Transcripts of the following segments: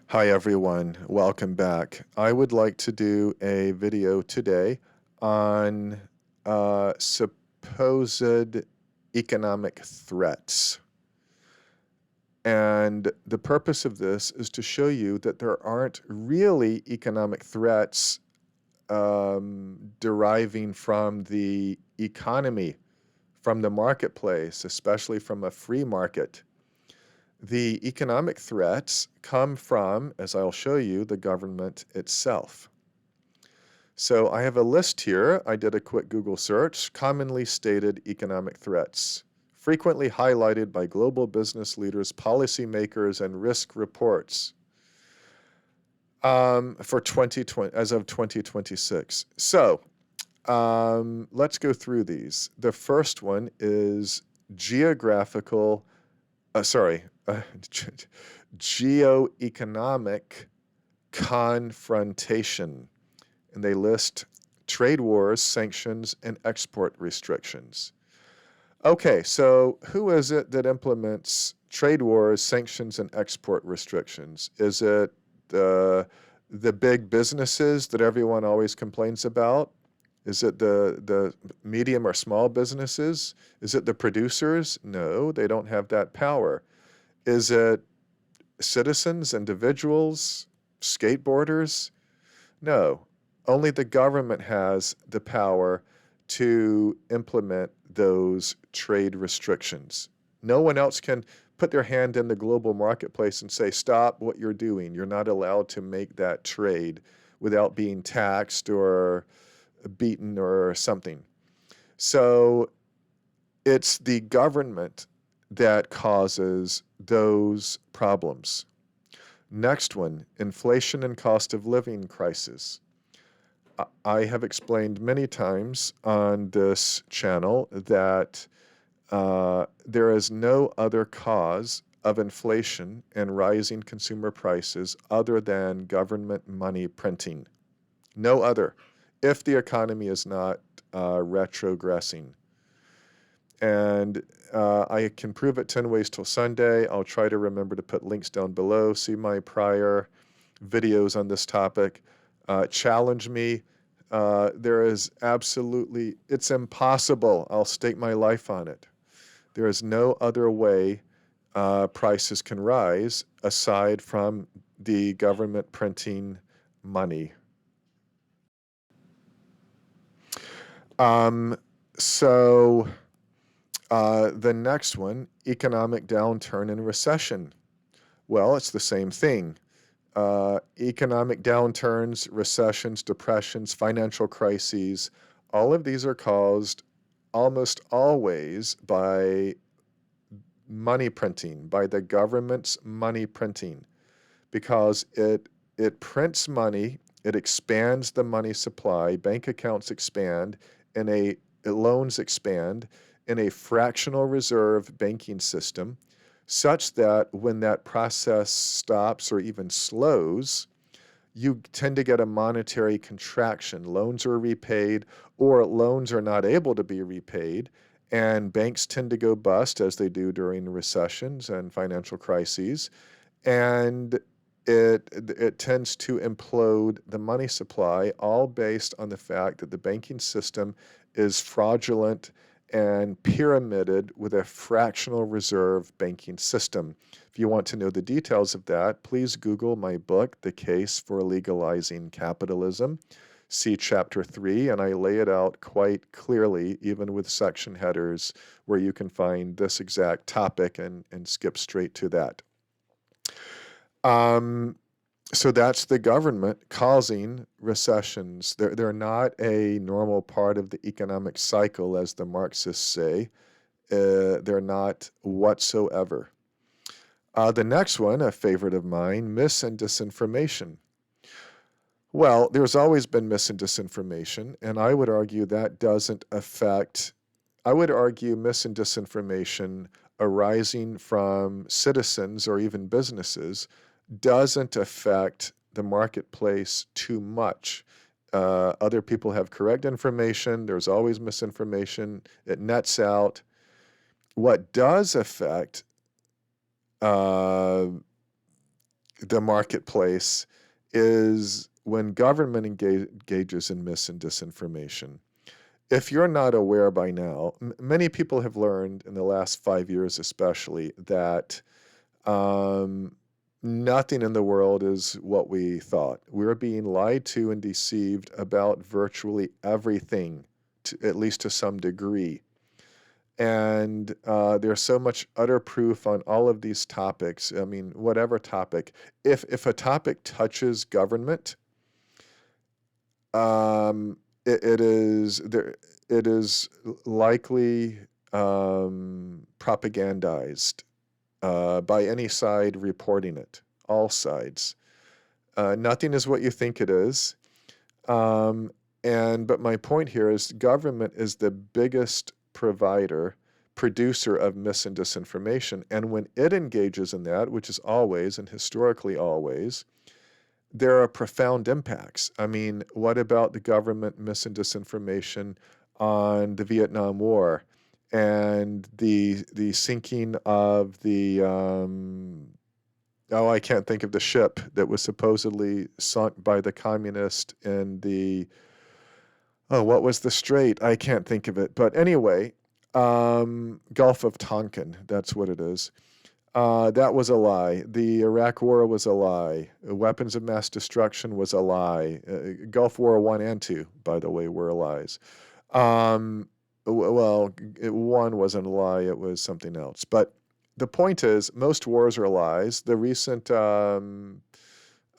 Hi everyone, welcome back. I would like to do a video today on supposed economic threats. And the purpose of this is to show you that there aren't really economic threats deriving from the economy, from the marketplace, especially from a free market. The economic threats come from, as I'll show you, the government itself. So I have a list here. I did a quick Google search, commonly stated economic threats, frequently highlighted by global business leaders, policymakers, and risk reports for 2020, as of 2026. So let's go through these. The first one is geographical, sorry, geoeconomic confrontation. And they list trade wars, sanctions, and export restrictions. Okay, so who is it that implements trade wars, sanctions, and export restrictions? Is it the big businesses that everyone always complains about? Is it the medium or small businesses? Is it the producers? No, they don't have that power. Is it citizens, individuals, skateboarders? No, only the government has the power to implement those trade restrictions. No one else can put their hand in the global marketplace and say, stop what you're doing. You're not allowed to make that trade without being taxed or beaten or something. So it's the government that causes those problems. Next one, inflation and cost of living crisis. I have explained many times on this channel that there is no other cause of inflation and rising consumer prices other than government money printing. No other, if the economy is not retrogressing. And I can prove it 10 ways till Sunday. I'll try to remember to put links down below. See my prior videos on this topic. Challenge me. There is absolutely, it's impossible. I'll stake my life on it. There is no other way prices can rise aside from the government printing money. So the next one, economic downturn and recession. Well, it's the same thing. Economic downturns, recessions, depressions, financial crises, all of these are caused almost always by money printing, by the government's money printing, because it prints money, it expands the money supply, bank accounts expand, and loans expand in a fractional reserve banking system, such that when that process stops or even slows, you tend to get a monetary contraction. Loans are repaid or loans are not able to be repaid, and banks tend to go bust as they do during recessions and financial crises. And it tends to implode the money supply, all based on the fact that the banking system is fraudulent and pyramided with a fractional reserve banking system. If you want to know the details of that, please Google my book, The Case for Legalizing Capitalism. See Chapter 3, and I lay it out quite clearly, even with section headers, where you can find this exact topic and skip straight to that. So that's the government causing recessions. They're not a normal part of the economic cycle, as the Marxists say. They're not whatsoever. The next one, a favorite of mine, mis and disinformation. Well, there's always been mis and disinformation, and I would argue that doesn't affect, I would argue mis and disinformation arising from citizens or even businesses doesn't affect the marketplace too much. Other people have correct information. There's always misinformation. It nets out. What does affect the marketplace is when government engages in mis and disinformation. If you're not aware by now, many people have learned in the last 5 years especially that nothing in the world is what we thought. We're being lied to and deceived about virtually everything, at least to some degree. And there's so much utter proof on all of these topics. I mean, whatever topic. If a topic touches government, it is likely propagandized by any side reporting it, all sides. Nothing is what you think it is. But my point here is government is the biggest producer of mis and disinformation. And when it engages in that, which is always and historically always, there are profound impacts. I mean, what about the government mis and disinformation on the Vietnam War and the sinking of the I can't think of the ship that was supposedly sunk by the communist in the what was the strait? I can't think of it. But anyway, Gulf of Tonkin, that's what it is. That was a lie. The Iraq War was a lie. Weapons of mass destruction was a lie. Gulf War 1 and 2, by the way, were lies. One wasn't a lie, it was something else. But the point is, most wars are lies. The recent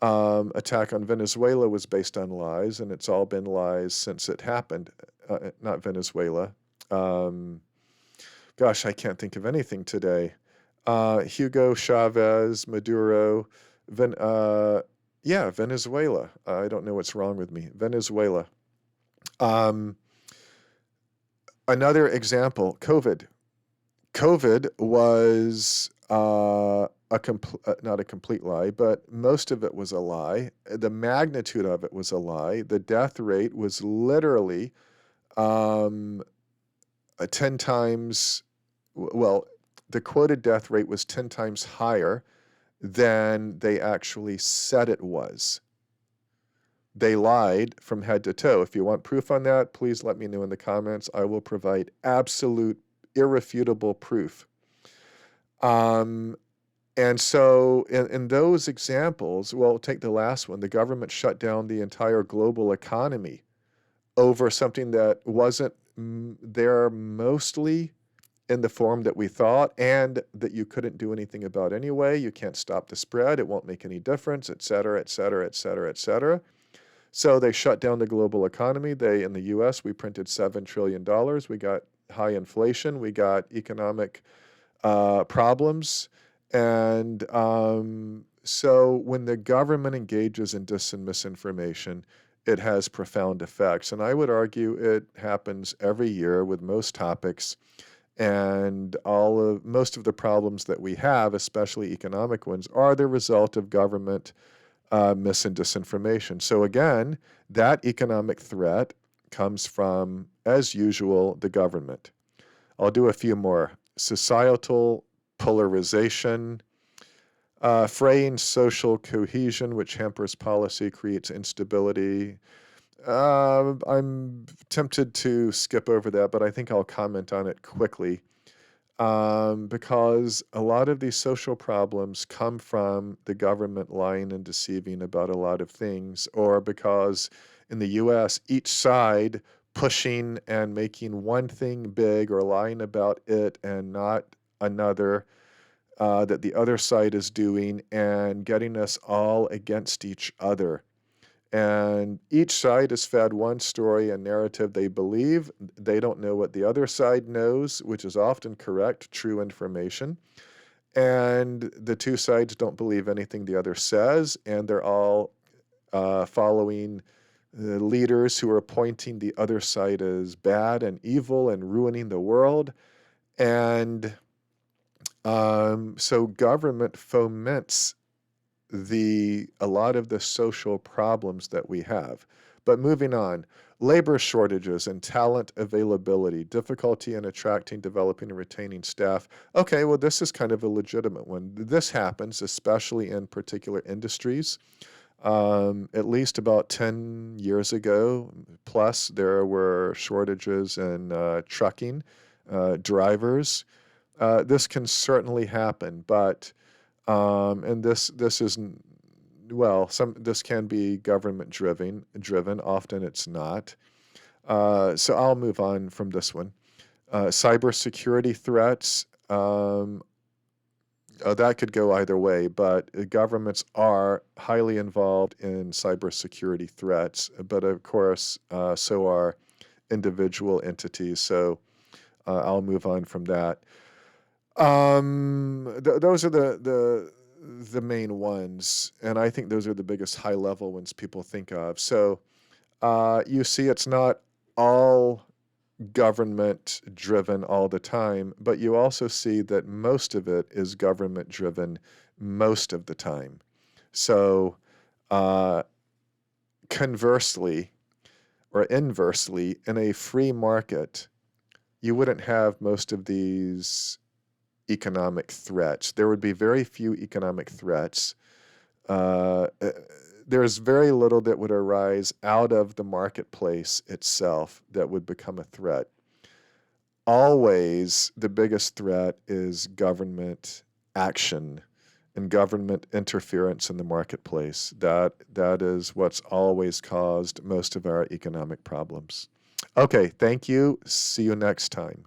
attack on Venezuela was based on lies, and it's all been lies since it happened. Not Venezuela. Gosh, I can't think of anything today. Hugo Chavez, Maduro, Venezuela. I don't know what's wrong with me. Venezuela. Another example, COVID. COVID was not a complete lie, but most of it was a lie. The magnitude of it was a lie. The death rate was literally 10 times, the quoted death rate was 10 times higher than they actually said it was. They lied from head to toe. If you want proof on that, please let me know in the comments. I will provide absolute, irrefutable proof. And so in those examples, take the last one. The government shut down the entire global economy over something that wasn't there mostly in the form that we thought, and that you couldn't do anything about anyway. You can't stop the spread. It won't make any difference, et cetera, et cetera, et cetera, et cetera. So they shut down the global economy. In the US, we printed $7 trillion. We got high inflation. We got economic problems. And so when the government engages in dis and misinformation, it has profound effects. And I would argue it happens every year with most topics. And most of the problems that we have, especially economic ones, are the result of government mis and disinformation. So again, that economic threat comes from, as usual, the government. I'll do a few more. Societal polarization, fraying social cohesion, which hampers policy, creates instability. I'm tempted to skip over that, but I think I'll comment on it quickly because a lot of these social problems come from the government lying and deceiving about a lot of things, or because in the US, each side pushing and making one thing big or lying about it and not another that the other side is doing, and getting us all against each other. And each side is fed one story and narrative they believe. They don't know what the other side knows, which is often correct, true information. And the two sides don't believe anything the other says, and they're all following the leaders who are pointing the other side as bad and evil and ruining the world. And so government foments a lot of the social problems that we have. But moving on, labor shortages and talent availability, difficulty in attracting, developing, and retaining staff. Okay, well, this is kind of a legitimate one. This happens, especially in particular industries. At least about 10 years ago, plus, there were shortages in trucking, drivers. This can certainly happen, but and this isn't well. This can be government driven. Often it's not. So I'll move on from this one. Cybersecurity threats. That could go either way, but governments are highly involved in cybersecurity threats. But of course, so are individual entities. So I'll move on from that. Those are the main ones, and I think those are the biggest high level ones people think of. So you see, it's not all government driven all the time, but you also see that most of it is government driven most of the time. So conversely or inversely, in a free market, you wouldn't have most of these economic threats. There would be very few economic threats. There's very little that would arise out of the marketplace itself that would become a threat. Always the biggest threat is government action and government interference in the marketplace. That is what's always caused most of our economic problems. Okay, thank you. See you next time.